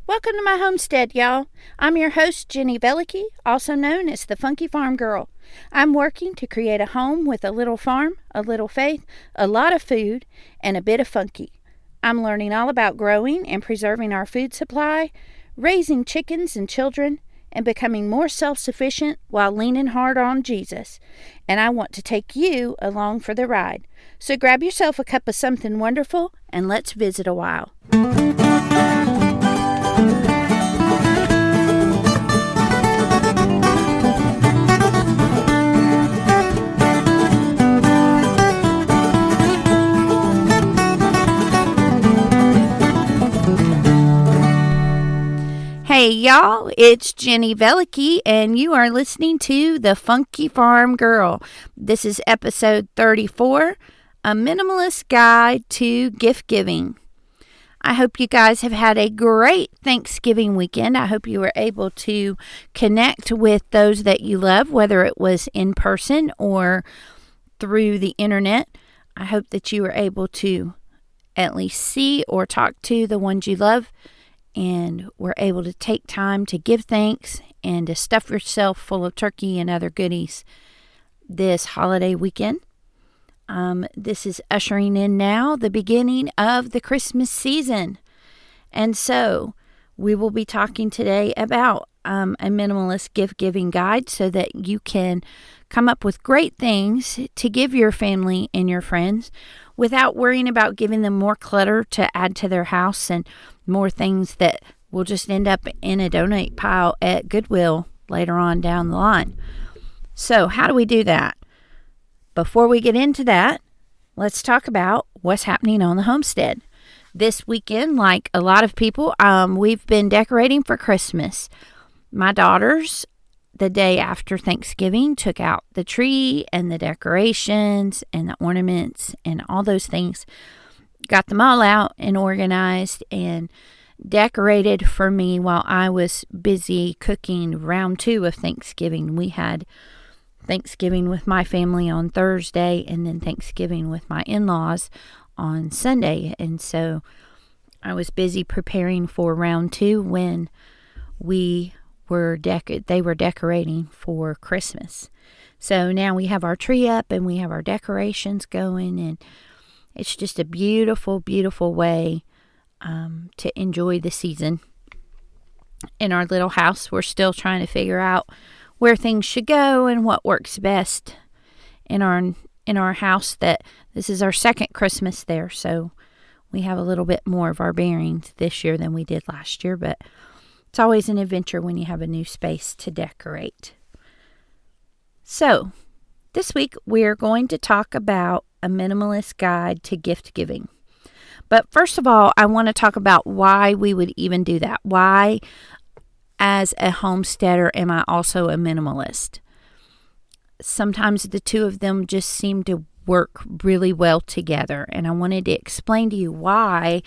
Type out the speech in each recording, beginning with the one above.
Welcome to my homestead, y'all. I'm your host, Jenny Velicky, also known as the Funky Farm Girl. I'm working to create a home with a little farm, a little faith, a lot of food, and a bit of funky. I'm learning all about growing and preserving our food supply, raising chickens and children, and becoming more self-sufficient while leaning hard on Jesus. And I want to take you along for the ride. So grab yourself a cup of something wonderful and let's visit a while. Hey y'all, it's Jenny Velicky and you are listening to The Funky Farm Girl. This is episode 34, A Minimalist Guide to Gift Giving. I hope you guys have had a great Thanksgiving weekend. I hope you were able to connect with those that you love, whether it was in person or through the internet. I hope that you were able to at least see or talk to the ones you love, and we're able to take time to give thanks and to stuff yourself full of turkey and other goodies this holiday weekend. This is ushering in now the beginning of the Christmas season. And so we will be talking today about a minimalist gift giving guide so that you can come up with great things to give your family and your friends without worrying about giving them more clutter to add to their house and more things that will just end up in a donate pile at Goodwill later on down the line. So how do we do that? Before we get into that, let's talk about what's happening on the homestead. This weekend, like a lot of people, we've been decorating for Christmas. My daughters, the day after Thanksgiving, took out the tree and the decorations and the ornaments and all those things. Got them all out and organized and decorated for me while I was busy cooking round 2 of Thanksgiving. We had Thanksgiving with my family on Thursday and then Thanksgiving with my in-laws on Sunday. And so I was busy preparing for round 2 when they were decorating for Christmas. So now we have our tree up and we have our decorations going, and it's just a beautiful, beautiful way to enjoy the season. In our little house, we're still trying to figure out where things should go and what works best in our house. That this is our second Christmas there, so we have a little bit more of our bearings this year than we did last year, but it's always an adventure when you have a new space to decorate. So this week we're going to talk about a minimalist guide to gift giving. But first of all, I want to talk about why we would even do that. Why, as a homesteader, am I also a minimalist? Sometimes the two of them just seem to work really well together, and I wanted to explain to you why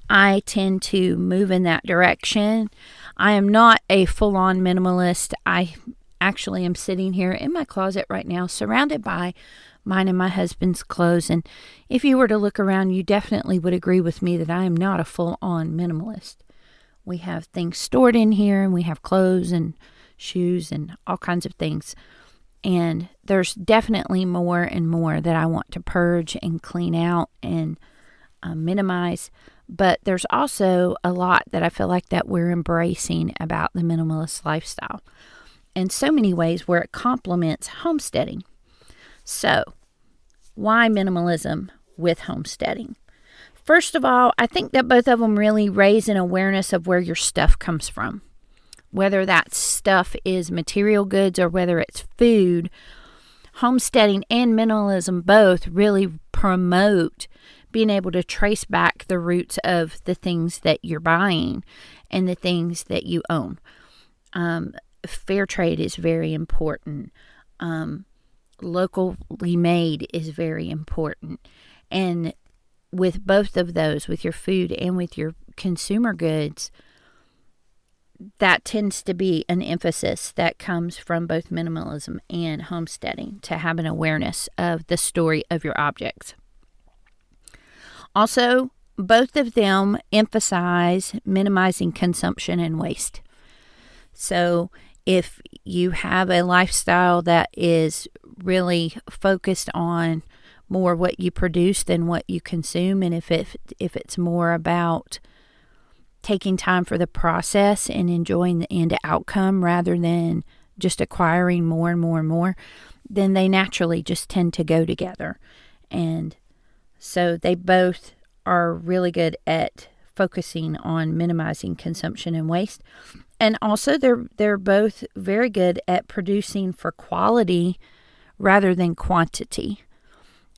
I tend to move in that direction. I am not a full-on minimalist. I actually am sitting here in my closet right now, surrounded by mine and my husband's clothes, and if you were to look around, you definitely would agree with me that I am not a full-on minimalist. We have things stored in here, and we have clothes and shoes and all kinds of things. And there's definitely more and more that I want to purge and clean out and minimize. But there's also a lot that I feel like that we're embracing about the minimalist lifestyle in so many ways where it complements homesteading. So, why minimalism with homesteading? First of all, I think that both of them really raise an awareness of where your stuff comes from. Whether that stuff is material goods or whether it's food, homesteading and minimalism both really promote being able to trace back the roots of the things that you're buying and the things that you own. Fair trade is very important. Locally made is very important. And with both of those, with your food and with your consumer goods, that tends to be an emphasis that comes from both minimalism and homesteading, to have an awareness of the story of your objects. Also, both of them emphasize minimizing consumption and waste. So if you have a lifestyle that is really focused on more what you produce than what you consume, and if it's more about taking time for the process and enjoying the end outcome rather than just acquiring more and more and more, then they naturally just tend to go together. And so they both are really good at focusing on minimizing consumption and waste. And also they're both very good at producing for quality rather than quantity.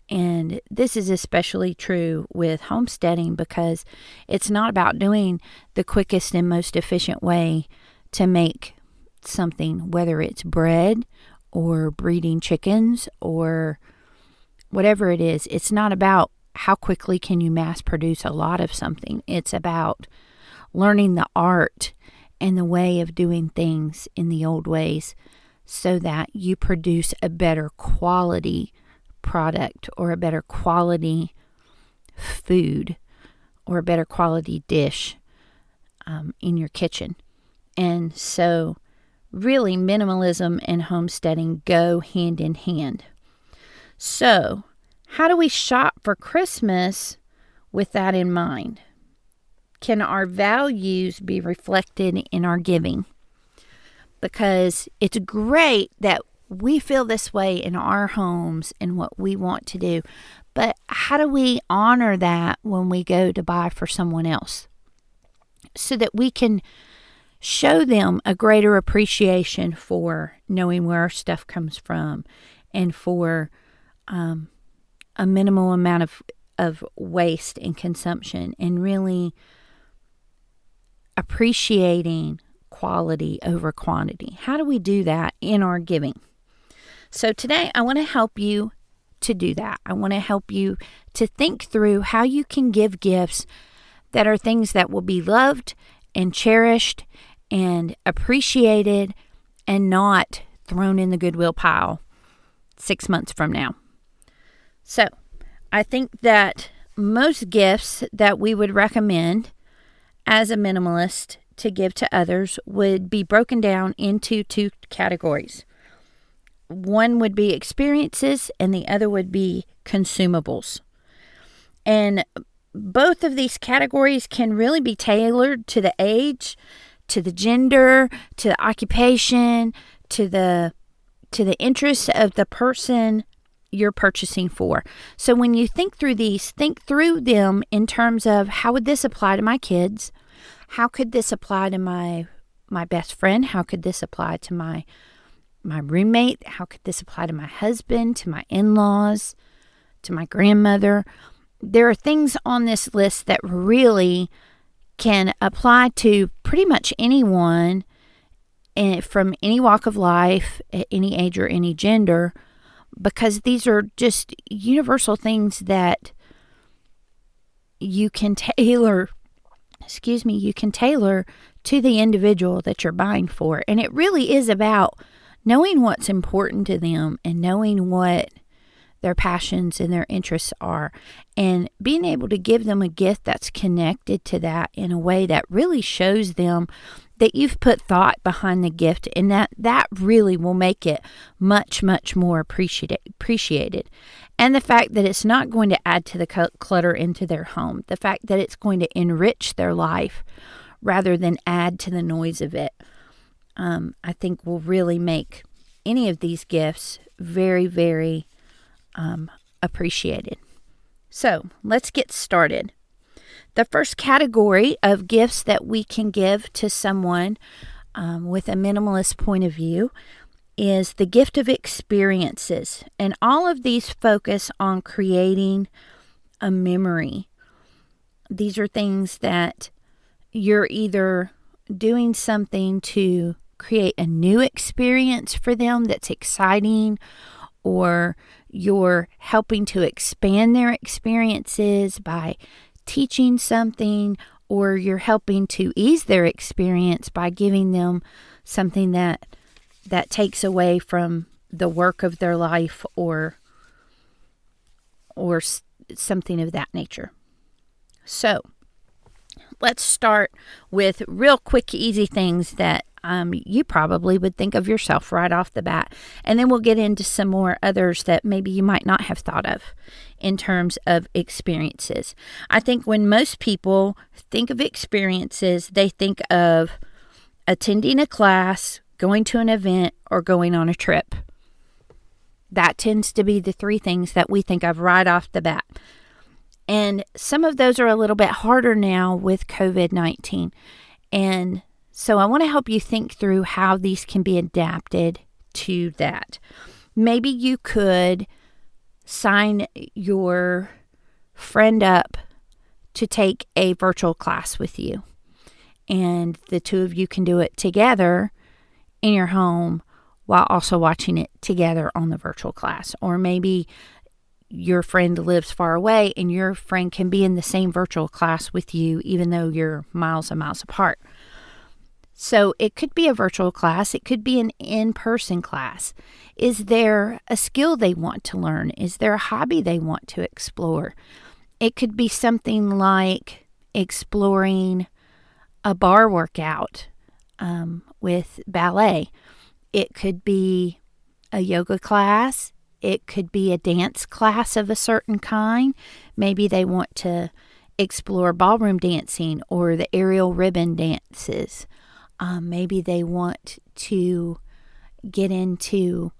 And this is especially true with homesteading because it's not about doing the quickest and most efficient way to make something, whether it's bread or breeding chickens or whatever it is. It's not about how quickly can you mass produce a lot of something. It's about learning the art and the way of doing things in the old ways so that you produce a better quality product or a better quality food or a better quality dish in your kitchen. And so really minimalism and homesteading go hand in hand. So how do we shop for Christmas with that in mind? Can our values be reflected in our giving? Because it's great that we feel this way in our homes and what we want to do. But how do we honor that when we go to buy for someone else? So that we can show them a greater appreciation for knowing where our stuff comes from and for a minimal amount of waste and consumption and really appreciating quality over quantity. How do we do that in our giving? So today I want to help you to do that. I want to help you to think through how you can give gifts that are things that will be loved and cherished and appreciated and not thrown in the Goodwill pile 6 months from now. So I think that most gifts that we would recommend as a minimalist to give to others would be broken down into two categories. One would be experiences and the other would be consumables. And both of these categories can really be tailored to the age, to the gender, to the occupation, to the interests of the person you're purchasing for. So when you think through these, think through them in terms of how would this apply to my kids? How could this apply to my best friend? How could this apply to my roommate? How could this apply to my husband, to my in-laws, to my grandmother? There are things on this list that really can apply to pretty much anyone from any walk of life, at any age or any gender, because these are just universal things that you can tailor to the individual that you're buying for. And it really is about knowing what's important to them and knowing what their passions and their interests are, and being able to give them a gift that's connected to that in a way that really shows them that you've put thought behind the gift, and that really will make it much, much more appreciated. And the fact that it's not going to add to the clutter into their home, the fact that it's going to enrich their life rather than add to the noise of it, I think will really make any of these gifts very, very appreciated. So let's get started. The first category of gifts that we can give to someone with a minimalist point of view is the gift of experiences. And all of these focus on creating a memory. These are things that you're either doing something to create a new experience for them that's exciting, or you're helping to expand their experiences by teaching something, or you're helping to ease their experience by giving them something that takes away from the work of their life or something of that nature. So let's start with real quick, easy things that you probably would think of yourself right off the bat. And then we'll get into some more others that maybe you might not have thought of in terms of experiences. I think when most people think of experiences, they think of attending a class, going to an event, or going on a trip. That tends to be the three things that we think of right off the bat. And some of those are a little bit harder now with COVID-19. And so I want to help you think through how these can be adapted to that. Maybe you could sign your friend up to take a virtual class with you. And the two of you can do it together in your home while also watching it together on the virtual class. Or maybe your friend lives far away and your friend can be in the same virtual class with you even though you're miles and miles apart. So it could be a virtual class. It could be an in-person class. Is there a skill they want to learn? Is there a hobby they want to explore? It could be something like exploring a bar workout with ballet. It could be a yoga class. It could be a dance class of a certain kind. Maybe they want to explore ballroom dancing or the aerial ribbon dances. Maybe they want to get into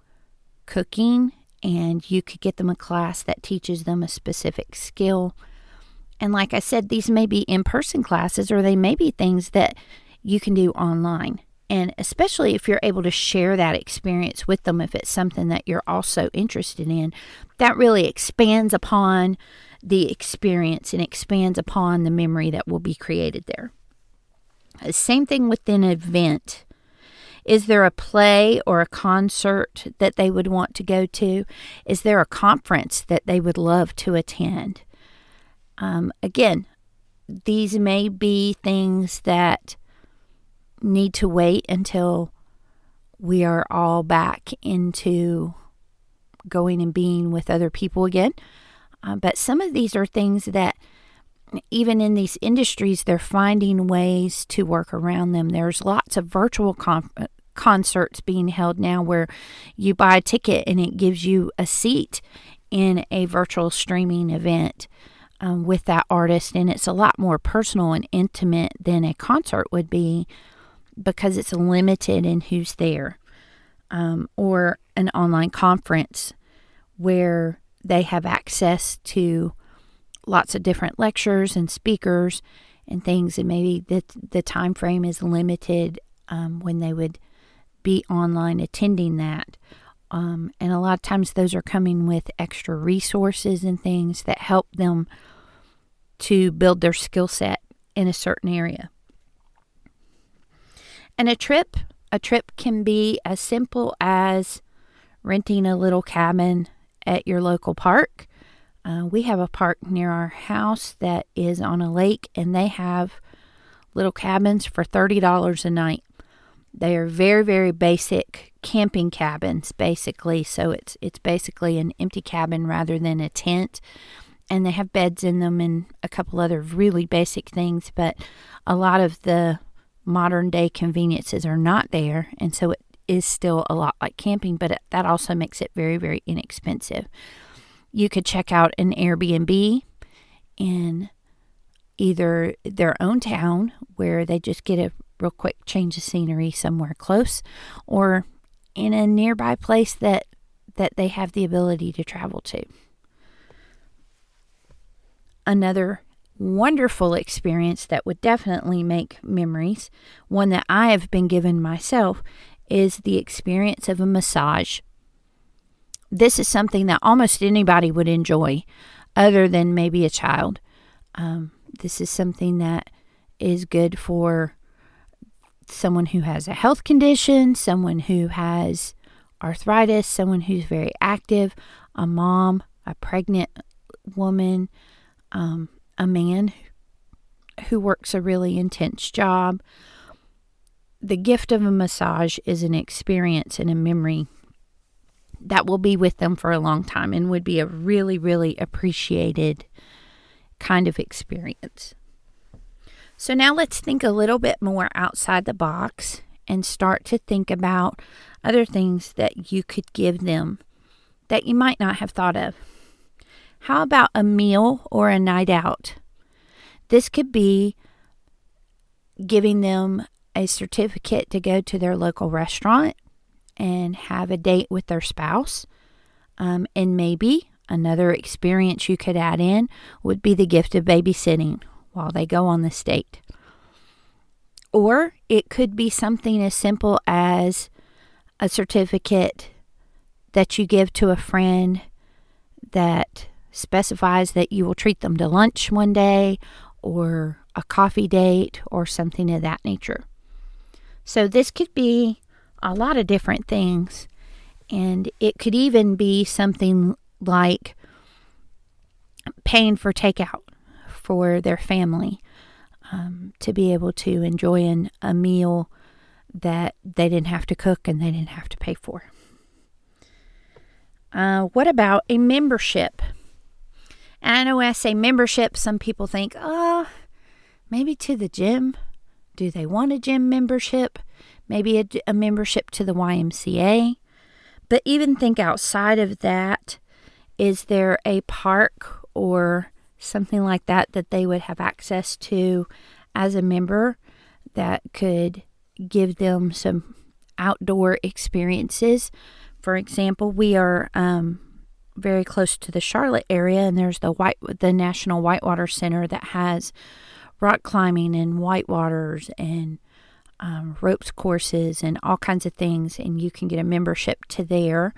cooking, and you could get them a class that teaches them a specific skill. And like I said, these may be in-person classes, or they may be things that you can do online. And especially if you're able to share that experience with them, if it's something that you're also interested in, that really expands upon the experience and expands upon the memory that will be created there. Same thing with an event. Is there a play or a concert that they would want to go to? Is there a conference that they would love to attend? Again, these may be things that need to wait until we are all back into going and being with other people again. But some of these are things that even in these industries, they're finding ways to work around them. There's lots of virtual concerts being held now where you buy a ticket and it gives you a seat in a virtual streaming event with that artist. And it's a lot more personal and intimate than a concert would be because it's limited in who's there. Or an online conference where they have access to lots of different lectures and speakers and things, and maybe the time frame is limited when they would be online attending that. And a lot of times those are coming with extra resources and things that help them to build their skill set in a certain area. And a trip can be as simple as renting a little cabin at your local park. We have a park near our house that is on a lake, and they have little cabins for $30 a night. They are very, very basic camping cabins, basically. So it's basically an empty cabin rather than a tent. And they have beds in them and a couple other really basic things. But a lot of the modern day conveniences are not there. And so it is still a lot like camping, but that also makes it very, very inexpensive. You could check out an Airbnb in either their own town where they just get a real quick change of scenery somewhere close, or in a nearby place that they have the ability to travel to. Another wonderful experience that would definitely make memories, one that I have been given myself, is the experience of a massage. This is something that almost anybody would enjoy other than maybe a child. This is something that is good for someone who has a health condition, someone who has arthritis, someone who's very active, a mom, a pregnant woman, a man who works a really intense job. The gift of a massage is an experience and a memory that will be with them for a long time and would be a really, really appreciated kind of experience. So now let's think a little bit more outside the box and start to think about other things that you could give them that you might not have thought of. How about a meal or a night out? This could be giving them a certificate to go to their local restaurant and have a date with their spouse. And maybe another experience you could add in would be the gift of babysitting while they go on this date. Or it could be something as simple as a certificate that you give to a friend that specifies that you will treat them to lunch one day or a coffee date or something of that nature. So this could be a lot of different things, and it could even be something like paying for takeout for their family to be able to enjoy a meal that they didn't have to cook and they didn't have to pay for. What about a membership? And I know when I say membership, some people think, maybe to the gym. Do they want a gym membership? Maybe a membership to the YMCA. But even think outside of that. Is there a park or something like that they would have access to as a member that could give them some outdoor experiences? For example, we are very close to the Charlotte area, and there's the National Whitewater Center that has rock climbing and whitewaters and ropes courses and all kinds of things, and you can get a membership to there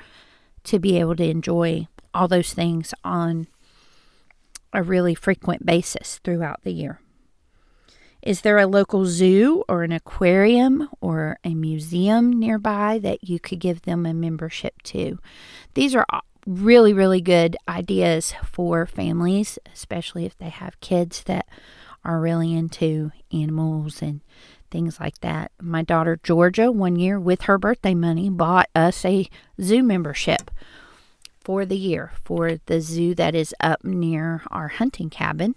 to be able to enjoy all those things on a really frequent basis throughout the year. Is there a local zoo or an aquarium or a museum nearby that you could give them a membership to? These are really, really good ideas for families, especially if they have kids that are really into animals and things like that. My daughter Georgia, one year with her birthday money, bought us a zoo membership for the year for the zoo that is up near our hunting cabin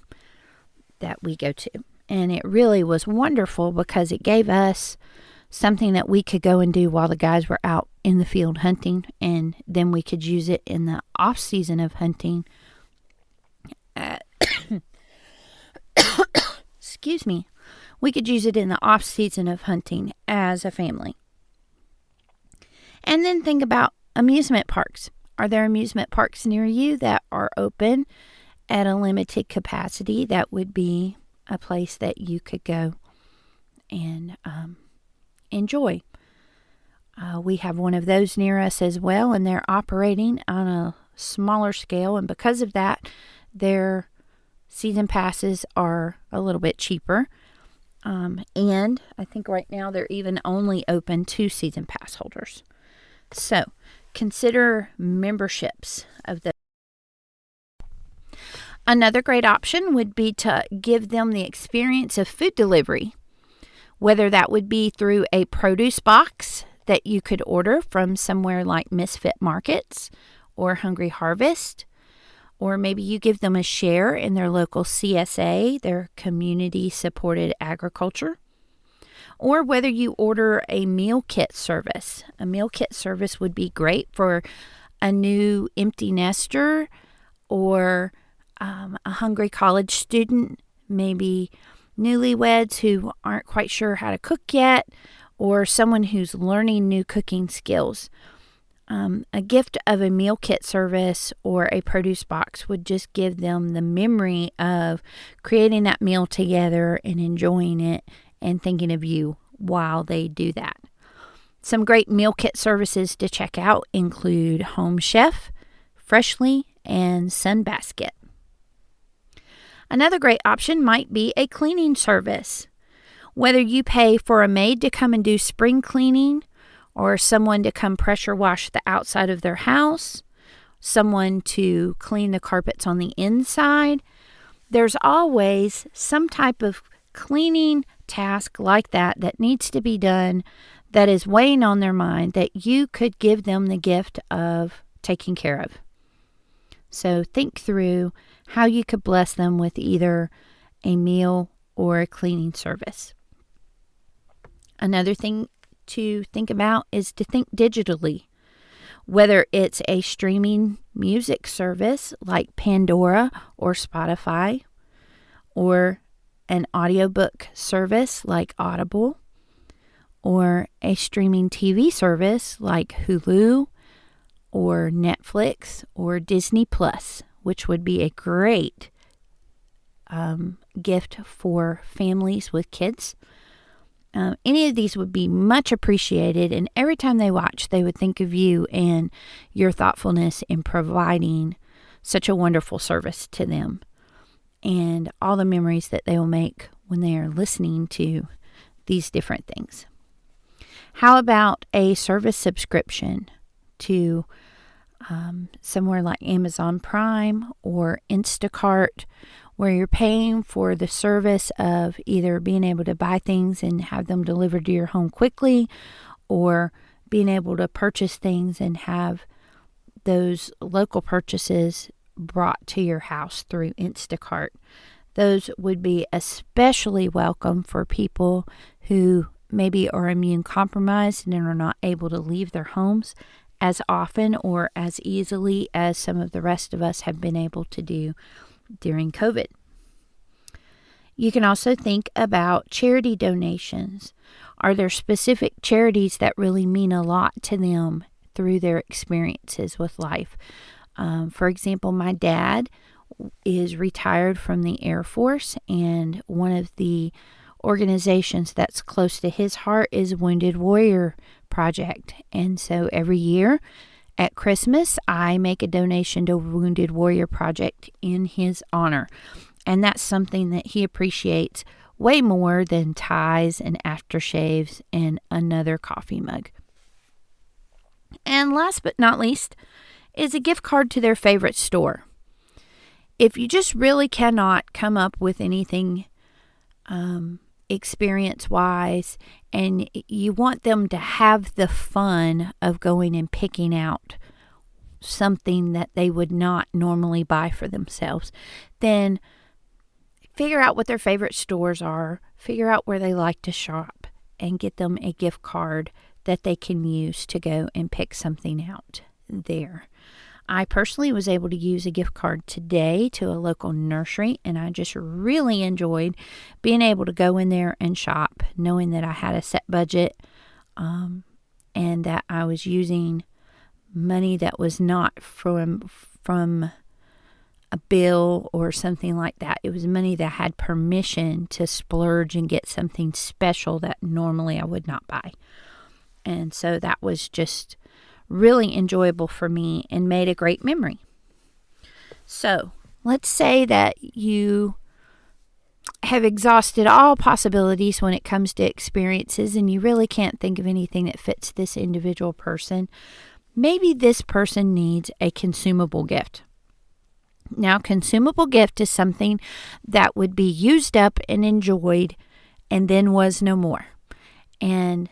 that we go to. And it really was wonderful because it gave us something that we could go and do while the guys were out in the field hunting, and then we could use it in the off season of hunting. Excuse me. We could use it in the off season of hunting as a family. And then think about amusement parks. Are there amusement parks near you that are open at a limited capacity? That would be a place that you could go and enjoy. We have one of those near us as well, and they're operating on a smaller scale, and because of that, their season passes are a little bit cheaper. And I think right now they're even only open to season pass holders. So consider memberships of the. Another great option would be to give them the experience of food delivery, whether that would be through a produce box that you could order from somewhere like Misfit Markets or Hungry Harvest, or maybe you give them a share in their local CSA, their community supported agriculture, or whether you order a meal kit service. A meal kit service would be great for a new empty nester or a hungry college student, maybe newlyweds who aren't quite sure how to cook yet, or someone who's learning new cooking skills. A gift of a meal kit service or a produce box would just give them the memory of creating that meal together and enjoying it and thinking of you while they do that. Some great meal kit services to check out include Home Chef, Freshly, and Sunbasket. Another great option might be a cleaning service. Whether you pay for a maid to come and do spring cleaning, or someone to come pressure wash the outside of their house, someone to clean the carpets on the inside, there's always some type of cleaning task like that needs to be done, that is weighing on their mind, that you could give them the gift of taking care of. So think through how you could bless them with either a meal or a cleaning service. Another thing to think about is to think digitally. Whether it's a streaming music service like Pandora or Spotify, or an audiobook service like Audible, or a streaming TV service like Hulu or Netflix or Disney Plus, which would be a great gift for families with kids. Any of these would be much appreciated, and every time they watch, they would think of you and your thoughtfulness in providing such a wonderful service to them, and all the memories that they will make when they are listening to these different things. How about a service subscription to somewhere like Amazon Prime or Instacart, where you're paying for the service of either being able to buy things and have them delivered to your home quickly, or being able to purchase things and have those local purchases brought to your house through Instacart. Those would be especially welcome for people who maybe are immune compromised and are not able to leave their homes as often or as easily as some of the rest of us have been able to do during COVID. You can also think about charity donations. Are there specific charities that really mean a lot to them through their experiences with life? For example, my dad is retired from the Air Force, and one of the organizations that's close to his heart is Wounded Warrior Project. And so every year at Christmas, I make a donation to Wounded Warrior Project in his honor. And that's something that he appreciates way more than ties and aftershaves and another coffee mug. And last but not least is a gift card to their favorite store. If you just really cannot come up with anything experience-wise, and you want them to have the fun of going and picking out something that they would not normally buy for themselves, then figure out what their favorite stores are, figure out where they like to shop, and get them a gift card that they can use to go and pick something out there. I personally was able to use a gift card today to a local nursery, and I just really enjoyed being able to go in there and shop, knowing that I had a set budget and that I was using money that was not from a bill or something like that. It was money that had permission to splurge and get something special that normally I would not buy. And so that was just really enjoyable for me and made a great memory. So let's say that you have exhausted all possibilities when it comes to experiences and you really can't think of anything that fits this individual person. Maybe this person needs a consumable gift. Now, consumable gift is something that would be used up and enjoyed and then was no more. And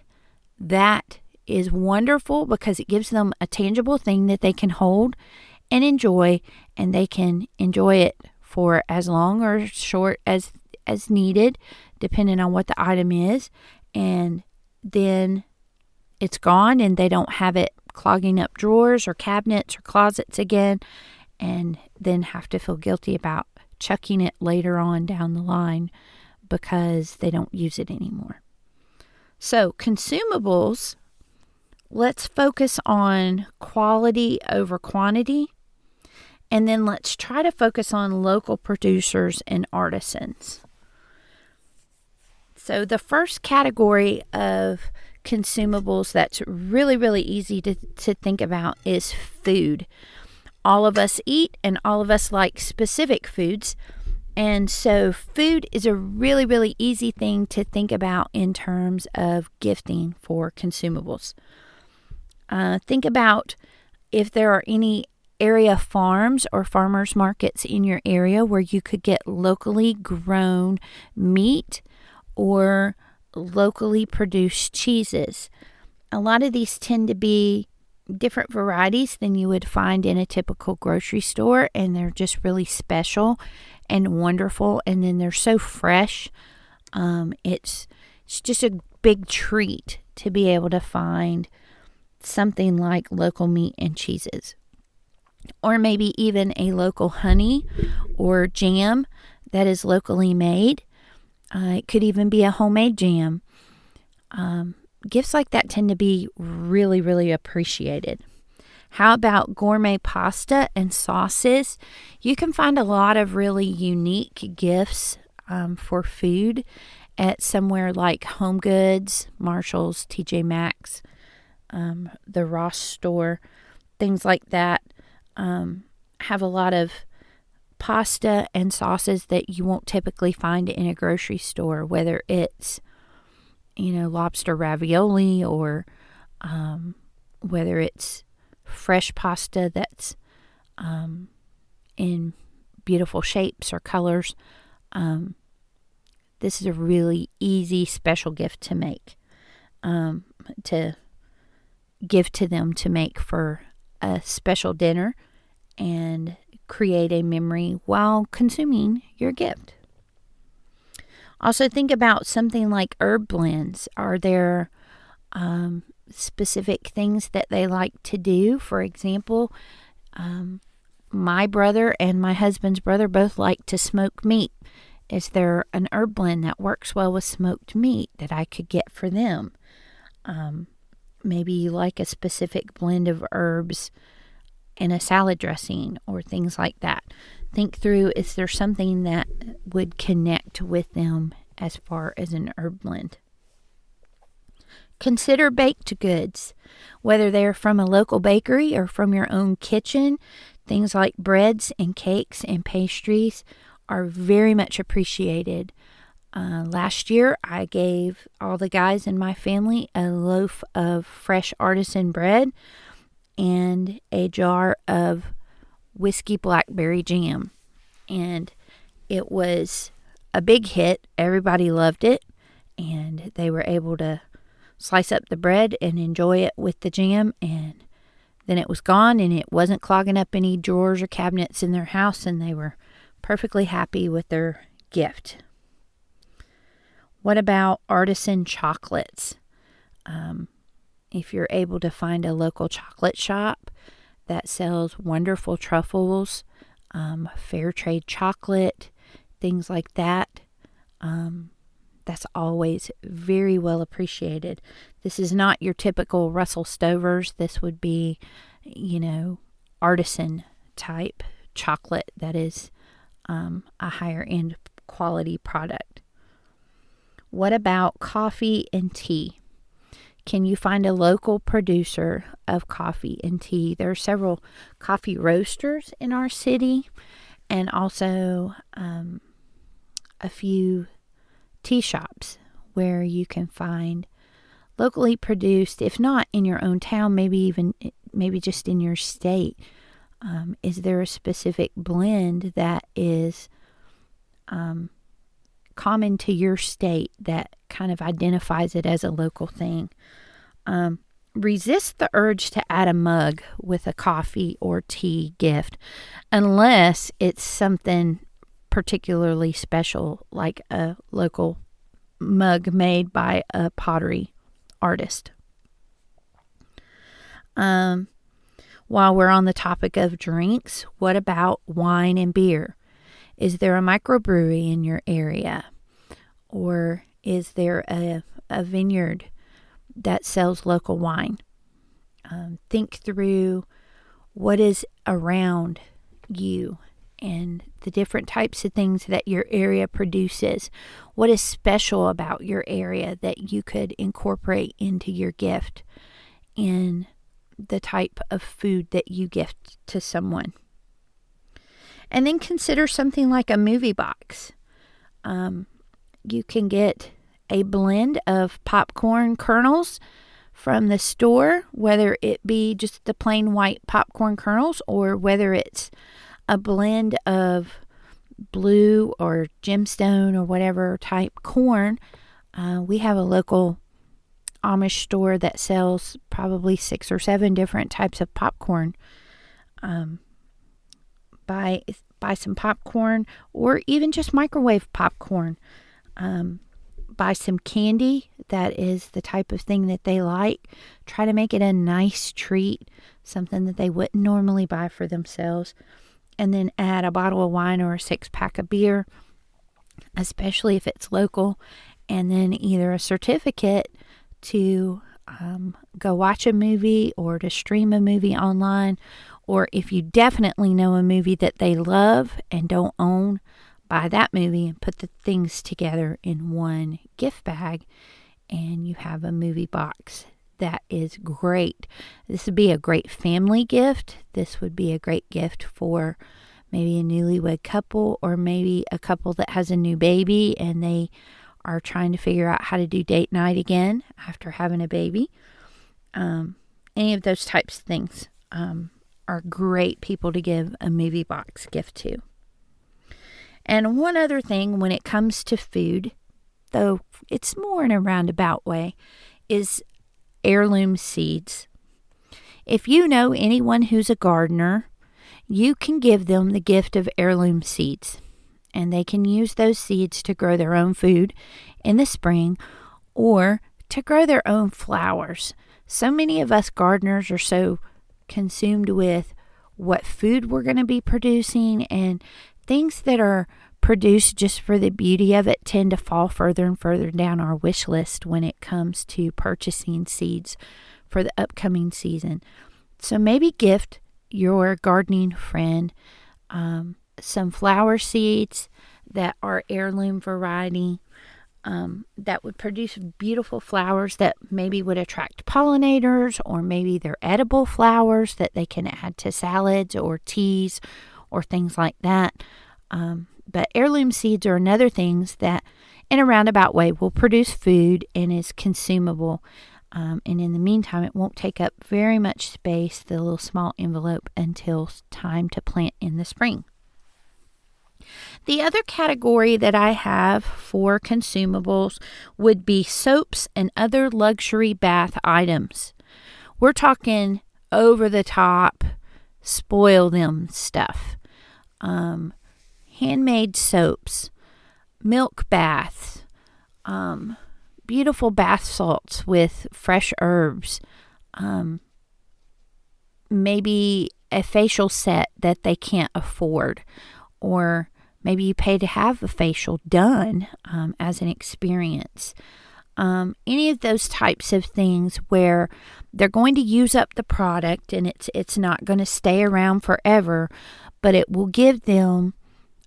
that is wonderful because it gives them a tangible thing that they can hold and enjoy, and they can enjoy it for as long or short as needed, depending on what the item is, and then it's gone and they don't have it clogging up drawers or cabinets or closets again, and then have to feel guilty about chucking it later on down the line because they don't use it anymore. So consumables, let's focus on quality over quantity, and then let's try to focus on local producers and artisans. So the first category of consumables that's really, really easy to think about is food. All of us eat and all of us like specific foods. And so food is a really, really easy thing to think about in terms of gifting for consumables. Think about if there are any area farms or farmers markets in your area where you could get locally grown meat or locally produced cheeses. A lot of these tend to be different varieties than you would find in a typical grocery store, and they're just really special and wonderful, and then they're so fresh. It's just a big treat to be able to find something like local meat and cheeses, or maybe even a local honey or jam that is locally made. It could even be a homemade jam. Gifts like that tend to be really, really appreciated. How about gourmet pasta and sauces? You can find a lot of really unique gifts for food at somewhere like Home Goods, Marshall's, TJ Maxx, the Ross store, things like that. Have a lot of pasta and sauces that you won't typically find in a grocery store, whether it's lobster ravioli, or whether it's fresh pasta that's in beautiful shapes or colors. This is a really easy special gift to make, to give to them, to make for a special dinner and create a memory while consuming your gift. Also, think about something like herb blends. Are there specific things that they like to do? For example, my brother and my husband's brother both like to smoke meat. Is there an herb blend that works well with smoked meat that I could get for them? Maybe you like a specific blend of herbs in a salad dressing or things like that. Think through, is there something that would connect with them as far as an herb blend? Consider baked goods, whether they're from a local bakery or from your own kitchen. Things like breads and cakes and pastries are very much appreciated. Last year, I gave all the guys in my family a loaf of fresh artisan bread and a jar of whiskey blackberry jam. And it was a big hit. Everybody loved it. And they were able to slice up the bread and enjoy it with the jam. And then it was gone, and it wasn't clogging up any drawers or cabinets in their house. And they were perfectly happy with their gift. What about artisan chocolates? If you're able to find a local chocolate shop that sells wonderful truffles, fair trade chocolate, things like that, that's always very well appreciated. This is not your typical Russell Stovers. This would be, artisan type chocolate that is a higher end quality product. What about coffee and tea? Can you find a local producer of coffee and tea? There are several coffee roasters in our city, and also a few tea shops where you can find locally produced, if not in your own town, maybe just in your state. Is there a specific blend that is common to your state that kind of identifies it as a local thing? Resist the urge to add a mug with a coffee or tea gift unless it's something particularly special, like a local mug made by a pottery artist. While we're on the topic of drinks, what about wine and beer? Is there a microbrewery in your area? Or is there a vineyard that sells local wine? Think through what is around you and the different types of things that your area produces. What is special about your area that you could incorporate into your gift in the type of food that you gift to someone? And then consider something like a movie box. You can get a blend of popcorn kernels from the store, whether it be just the plain white popcorn kernels or whether it's a blend of blue or gemstone or whatever type corn. We have a local Amish store that sells probably 6 or 7 different types of popcorn. Buy some popcorn, or even just microwave popcorn. Buy some candy that is the type of thing that they like. Try to make it a nice treat, something that they wouldn't normally buy for themselves. And then add a bottle of wine or a 6-pack of beer, especially if it's local. And then either a certificate to go watch a movie or to stream a movie online. Or if you definitely know a movie that they love and don't own, buy that movie and put the things together in one gift bag, and you have a movie box. That is great. This would be a great family gift. This would be a great gift for maybe a newlywed couple, or maybe a couple that has a new baby and they are trying to figure out how to do date night again after having a baby. Any of those types of things are great people to give a movie box gift to. And one other thing when it comes to food, though it's more in a roundabout way, is heirloom seeds. If you know anyone who's a gardener, you can give them the gift of heirloom seeds, and they can use those seeds to grow their own food in the spring, or to grow their own flowers. So many of us gardeners are so consumed with what food we're going to be producing, and things that are produced just for the beauty of it tend to fall further and further down our wish list when it comes to purchasing seeds for the upcoming season. So maybe gift your gardening friend some flower seeds that are heirloom variety, that would produce beautiful flowers that maybe would attract pollinators, or maybe they're edible flowers that they can add to salads or teas or things like that. But heirloom seeds are another things that in a roundabout way will produce food and is consumable. And in the meantime, it won't take up very much space, the little small envelope, until time to plant in the spring. The other category that I have for consumables would be soaps and other luxury bath items. We're talking over the top, spoil them stuff. Handmade soaps, milk baths, beautiful bath salts with fresh herbs, maybe a facial set that they can't afford, or maybe you pay to have a facial done as an experience. Any of those types of things where they're going to use up the product and it's not going to stay around forever, but it will give them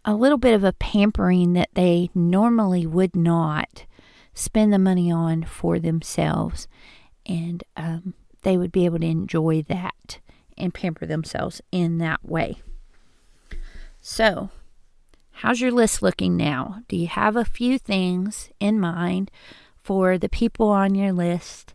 a little bit of a pampering that they normally would not spend the money on for themselves. And they would be able to enjoy that and pamper themselves in that way. So, how's your list looking now? Do you have a few things in mind for the people on your list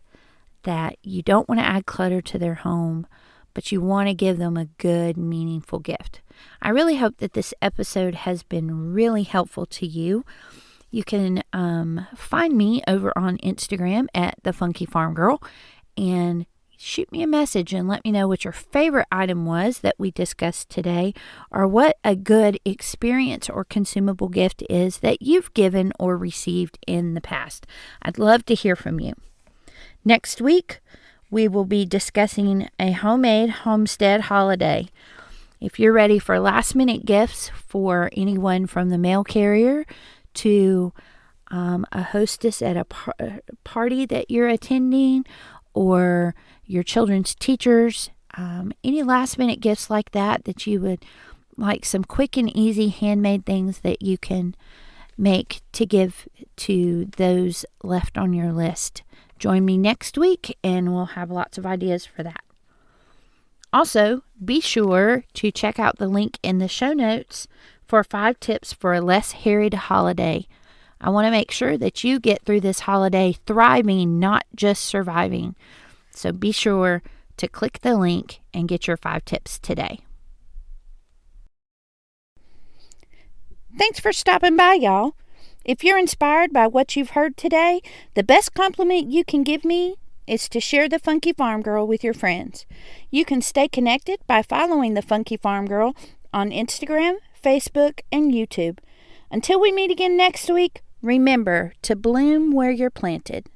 that you don't want to add clutter to their home, but you want to give them a good, meaningful gift? I really hope that this episode has been really helpful to you. You can find me over on Instagram at The Funky Farm Girl, and shoot me a message and let me know what your favorite item was that we discussed today, or what a good experience or consumable gift is that you've given or received in the past. I'd love to hear from you. Next week, we will be discussing a homemade homestead holiday. If you're ready for last-minute gifts for anyone from the mail carrier to a hostess at a party that you're attending, or your children's teachers, any last-minute gifts like that you would like, some quick and easy handmade things that you can make to give to those left on your list. Join me next week and we'll have lots of ideas for that. Also, be sure to check out the link in the show notes for 5 tips for a less harried holiday. I want to make sure that you get through this holiday thriving, not just surviving. So be sure to click the link and get your 5 tips today. Thanks for stopping by, y'all. If you're inspired by what you've heard today, the best compliment you can give me is to share the Funky Farm Girl with your friends. You can stay connected by following the Funky Farm Girl on Instagram, Facebook, and YouTube. Until we meet again next week, remember to bloom where you're planted.